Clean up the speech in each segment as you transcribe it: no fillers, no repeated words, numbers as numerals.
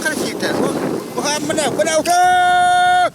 Красиво. Мухаммад, ура!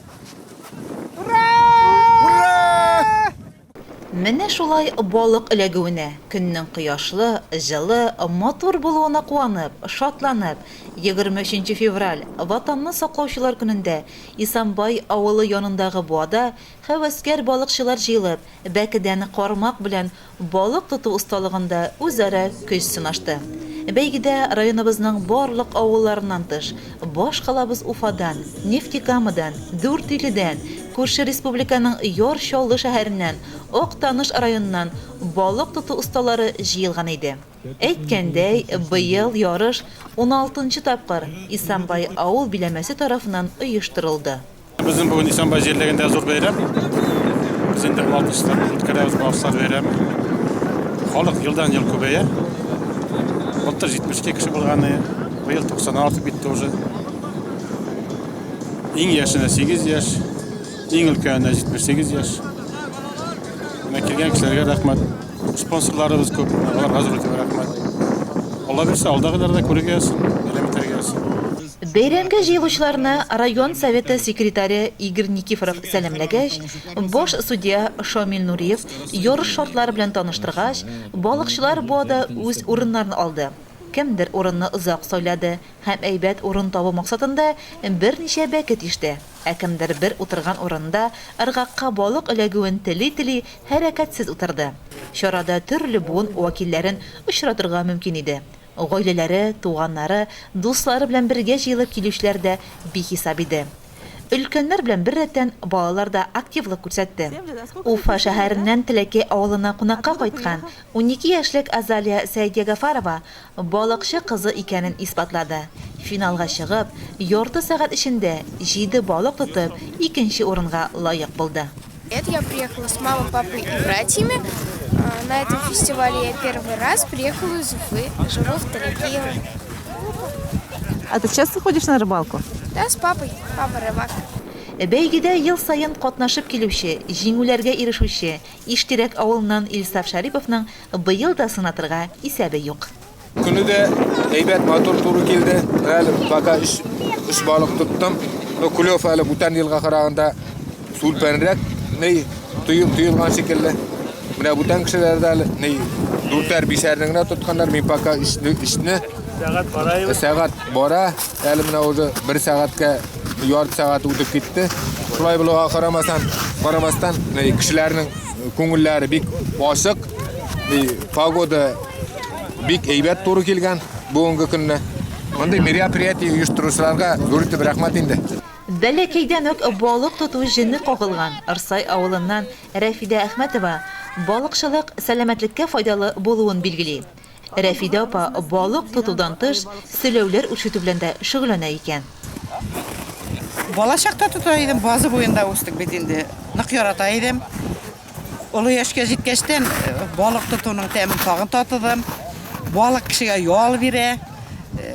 Менә шулай балык эләгүенә, көннең кояшлы, җылы, матур булуына куанып, шатланып, 23 февраль Ватанны саклаучылар көнендә Исанбай авылы янындагы буада һәвәскәр балыкчылар җыелып, бәкедән кармак белән балык тоту осталыгында үзара көч сынашты. Бәйгедә районыбызның барлык авылларыннан тыш, баш калабыз Уфадан, Нефтекамыдан, Дүртөйледән, күрше республиканың Яр-Чаллы шәһәреннән, Актаныш районыннан балык тоту осталары җыелган иде. Әйткәндәй, быел ярыш 16-нчы тапкыр Исанбай авыл биләмәсе тарафыннан оештырылды. Безнең бүген Исанбай җирлегендә зур бәйрәм. Без инде 16-нчы үткәрәбез башлар бәйрәме. Халык елдан ел күбәя. Былтыр 72 кеше булганы, быел 96 битте уже. Иң яшенә 8 яшь, иң өлкәненә 78 яшь. Менә килгән кешеләргә рәхмәт. Спонсорларыбыз күп, аларга зур рәхмәт. Алла берсә алдагыларда күрергә ясын, элемтәргә ясын. Бәйрәмгә җыелучыларны район советы секретаре Игорь Никифоров сәламләгәч, баш судья Шамил Нуриев ярыш шартлары белән таныштыргач, балыкчылар буада үз урыннарын алды. Кемдер урынны озак сайлады һәм әйбәт урын табу максатында берничә бәкет иште. Ә кемдер бер утырган урында ыргакка балык эләгүен тели-тели хәрәкәтсез утырды. Чарада төрле буын вәкилләрен очратырга мөмкин иде. Гаиләләре, туганнары, дуслары белән бергә җыелып килүчеләр дә бихисап иде. Өлкәннәр белән бер рәттән балалар да активлык күрсәтте. Уфа шәһәреннән Тәләкәй авылына кунакка кайткан 12 яшьлек Азалия Сәйдиягафарова балыкчы кызы икәнен испатлады. Финалга чыгып, ярты сәгать эчендә 7 балык тотып, икенче урынга лаек булды. Я приехала с мамой, папой и братьями. На этом фестивале я первый раз приехала из Уфы, живу в Тәләкәево. А ты часто ходишь на рыбалку? Да, с папой. Папа рыбак. Бәйгедә ел сайын катнашып килүче, җиңүләргә ирешүче Иштирәк авылыннан Илсаф Шариповның быел да сынатырга исәбе юк. Күні де әйбәт матур туры келді. Әлі пока үш балык тұттым. Күлөв әлі бұтан елға қарағанда сулпәнірек, тұйылған шекелі. Мына бұтан кішілерді әлі дүртәр бисәрніңіне тұтқандар. Мен пока ішіне сағат бара. Әлі мына өзі бір сағатқа ярты сағат өтіп кетті. Шулай бұлыға қарамастан кішілерінің көңіллері бек ашық. Погода бик әйбәт туры келген бүгінгі күнне. Мондай мероприятие оештыручыларга зур итеп рәхмәт инде. Бәләкәйдән үк балык тоту җине кагылган Ырсай авылыннан Рәфидә Әхмәтова балыкчылык сәламәтлеккә файдалы булуын билгели. Рәфидә апа балык тотудан тыш сөйләүләр үрчетү белән дә шөгыльләнә икән. Бала чакта тота идем, базы буенда үстек бит инде. Нык ярата идем. Олы яшькә җиткәчтән балык тотуның тәмен тагын татыдым. Балык кешегә ял бирә,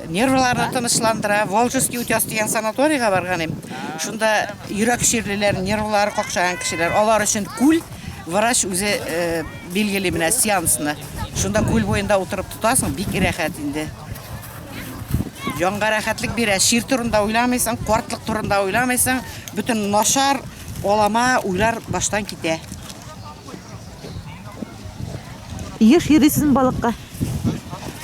нервларны тынычландыра. Волжский участок дигән санаторийга барган идем. Шунда йөрәк ширлеләр, нервлары какшаган кешеләр, алар өчен күл, врач үзе билгели менә сеансны. Шунда күл буенда утырып тотасың, бик рәхәт инде. Янга рәхәтлек бирә, шир турында уйламыйсың, картлык турында уйламыйсың, бүтән нашар олама уйлар баштан китә. Еш йөрисезме балыкка?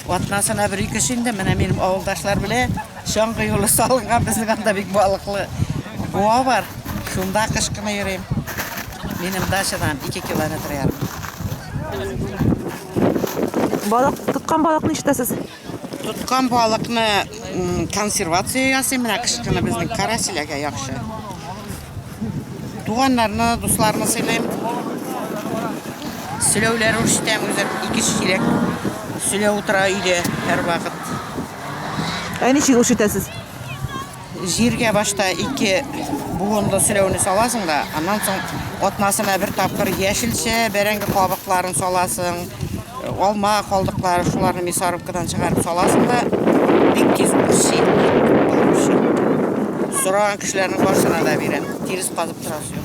Атнасына бер ике шиндә менә минем авылдашлар белә чаңгы юлы салынган безнең анда бик балыклы буа бар. Шунда кышкына йөрим. Минем дачадан 2 километр ярым. Балык тоткан балыкны ишетәсез? Тоткан балыкны консервация ясыйм, менә кышкына безнең карасиләгә яхшы. Туганнарны, дусларны сыйлыйм. Сөйләүләр үрчетәм үзем 2 чиләк. Сөйләп утыра өйдә һәр вакыт. Ничек үрчетәсез? Җиргә башта 2 буынлы сөйләүне саласың да, аннан соң атнасына бер тапкыр яшелчә, бәрәңге кабыкларын саласың, алма калдыклары, шуларны мясорубкадан чыгарып саласың да, бик тиз үрчи. Сораган кешеләрнең башына да бирәм. Тирис казып торасың.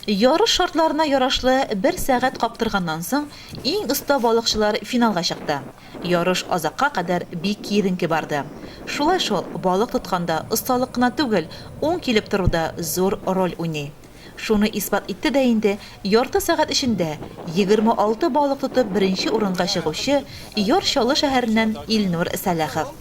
Ярыш шартларына ярашлы 1 сәгать каптырганнан соң иң оста балыкчылар финалга чыкты. Ярыш азакка кадәр бик киеренке барды. Шулай шул, балык тотканда осталык кына түгел, уң килеп торуда зур роль уйный. Шуны исбат итте дә инде, ярты сәгать эчендә 26 балык тотып беренче урынга чыгучы Йоршалы шәһәреннән Илнур Сәләхов.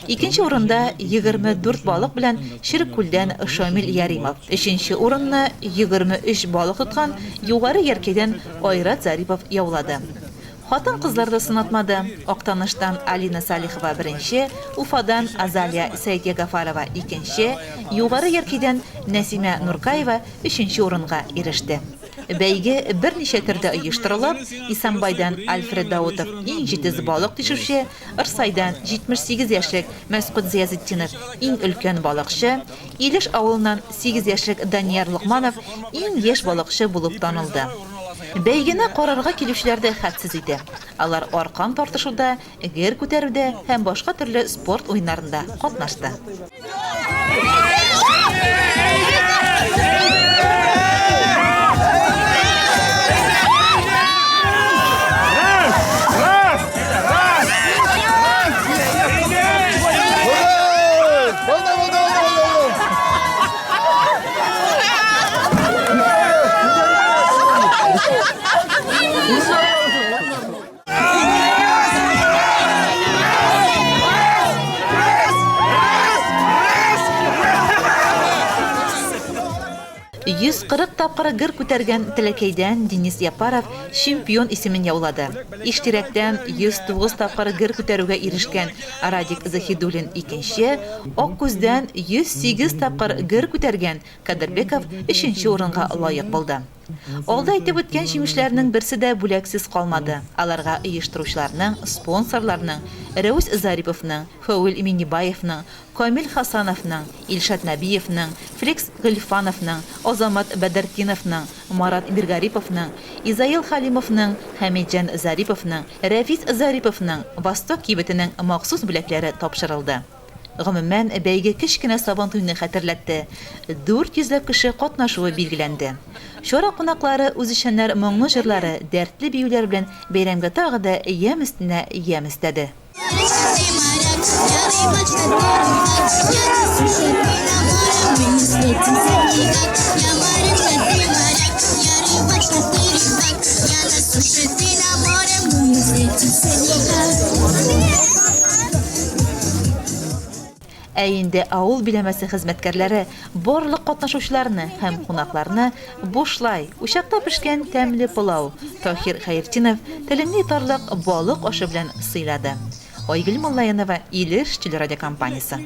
Икенче урында 24 балык белән Ширкүлдән Шамил Яримов. Өченче урынны 23 балык тоткан югары Яркәйдән Айрат Зарипов яулады. Хатын-кызларда сынатмады. Актаныштан Алина Салихова беренче, Уфадан Азалия Сәйдиягафарова икенче, югары Яркәйдән Нәсимә Нуркаева өченче урынга иреште. Бәйге берничә төрдә оештырылып, Исәнбайдан Альфред Даутов иң җитез балык тишүче, Ырсайдан 78 яшьлек Мәскүт Зиязетдинов иң өлкән балыкчы, Илеш авылыннан 8 яшьлек Данияр Лукманов иң яшь балыкчы булып танылды. Бәйгене карарга килүчеләр дә хәтсез иде. Алар аркан тартышуда, гер күтәрүдә һәм башка төрле спорт уеннарында катнашты. Йөз 40 тапкыр гер күтәргән Тәләкәйдән Денис Япаров чемпион исемен яулады. Иштирәктән 109 тапкыр гер күтәрүгә ирешкән Радик Захидуллин икенче, Аккүздән 108 тапкыр гер күтәргән Кадырбеков өченче урынга лаек булды. Алда әйтеп үткән җиңүчеләрнең берсе дә бүләксез калмады. Аларга оештыручыларның, спонсорларның, Рәүс Зариповның, Фауил Минибаевның, Камил Хасановның, Илшат Набиевның, Флекс Гыльфановның, Азамат Бәдәртиновның, Марат Миргариповның, Изаил Халимовның, Хәмиджан Зариповның, Рәфис Зариповның, Восток кибетенең махсус бүләкләре тапшырылды. Гомумән, бәйге кечкенә сабан туйны хәтерләтте. 400 кеше катнашуы билгеләнде. Шора кунаклары үзешәннәр моңлы җырлары, дәртле биюләр белән бәйрәмгә тагы да ям өстенә ям өстәде. Ә инде авыл биләмәсе хезмәткәрләре барлык катнашучыларны һәм кунакларны бушлай, учакта пешкән тәмле пылау, Тахир Хәертинов теленне тарлык балык ашы белән сыйлады. Айгөл Маллаянова, Илеш телерадиокомпаниясе.